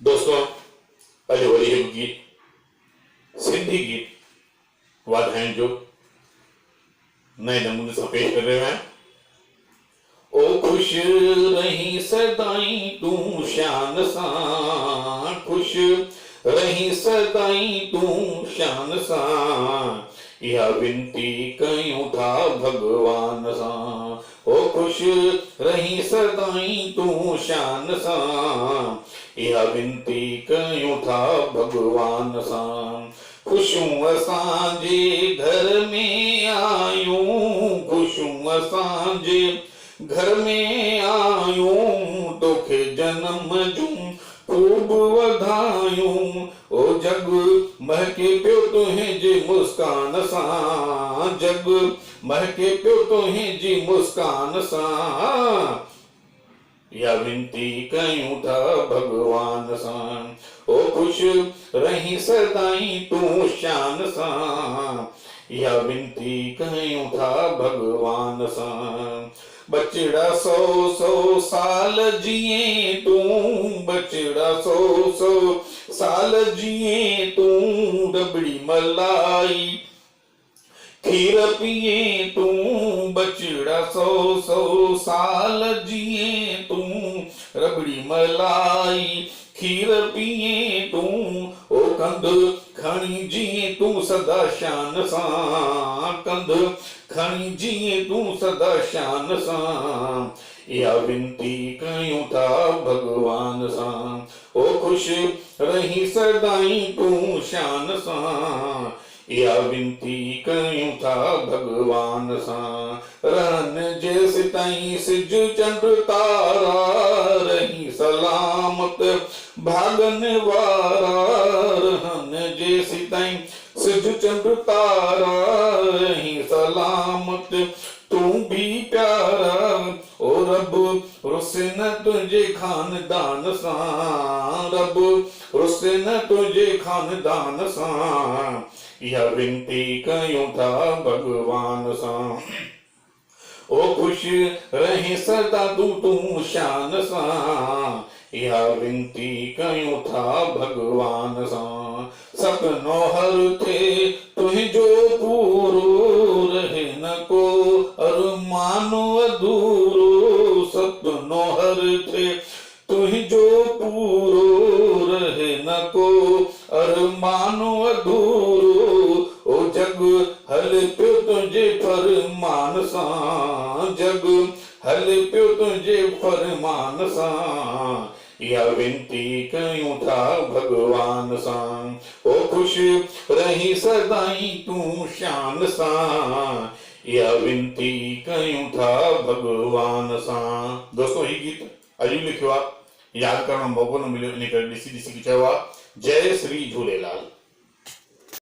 दोस्तों, अॼु वरी हिकु गीत सिंधी गीत वाधायुनि जो नए नमूने सां पेश करे रहियो आहियां। ओ खुश रही सदाई तूं शान सां, खुश रही सदाई तूं शान सां, इहा विनती कयूं था भगवान सां। ओ खुश रही सदाई तूं शान सां, इहा विनती कयूं था भगवान सां। खुशियूं असांजे घर में आयूं, खुशियूं असांजे घर में आयूं, तोखे जन्म जूं खूब वधायूं। ओ जग महके पियो तुंहिंजी मुस्कान सां, जग महके पियो तुंहिंजी मुस्कान सां, इहा विनती कयूं था भगवान सां। ओ खुश रही सदाई तूं शान सां, इहा विनती कयूं था भगवान सां। बचड़ा 100 साल जिए तूं, बचड़ा 100 साल जिए तूं, रबड़ी मलाई खीर पिए तूं, बचड़ा 100 साल जिए तूं, रबड़ी मलाई खीर पिए तूं। ओ कंध खणी जिए तूं सदा शान सां, कंध खणी जिए तूं सदा शान सां, इहा विनती कयूं था भगवान सां। ओ खुश रही सदाई तूं शान सां, इहा विनती कयूं था भगवान सां। रहन जेसि ताईं सिज चंड तारा, रही सलामत भागन वारा, रहन जेसि ताईं सिज चंड तारा, रही सलामत तूं भी प्यारा। ओ रब रुसे न तुंहिंजे खानदान सां, रब रुसे न तुंहिंजे खानदान सां, इहा विनती कयूं था भगवान सां। ओ खुश रही सदा तूं शान सां, इहा विनती कयूं था भगवान सां। सपनो हर थे तुंहिंजो पूरो, रहे न को अरमान अधूरो, सपनो हर थे तुंहिंजो पूरो, रहे न को अरमान अधूरो। ओ जग हल पियो तुंहिंजे फरमान सां, जग हल पियो तुंहिंजे फरमान सां, इहा विनती कयूं था भगवान सां। ओ खुश रही सदाई तूं शान सां, इहा विनती कयूं था भगवान सां। दोस्तों, हीउ गीत अॼु लिखियो आहे, यादि करण जो मौक़ो न मिलियो, इन करे ॾिसी ॾिसी चयो आहे। जय श्री झूलेलाल।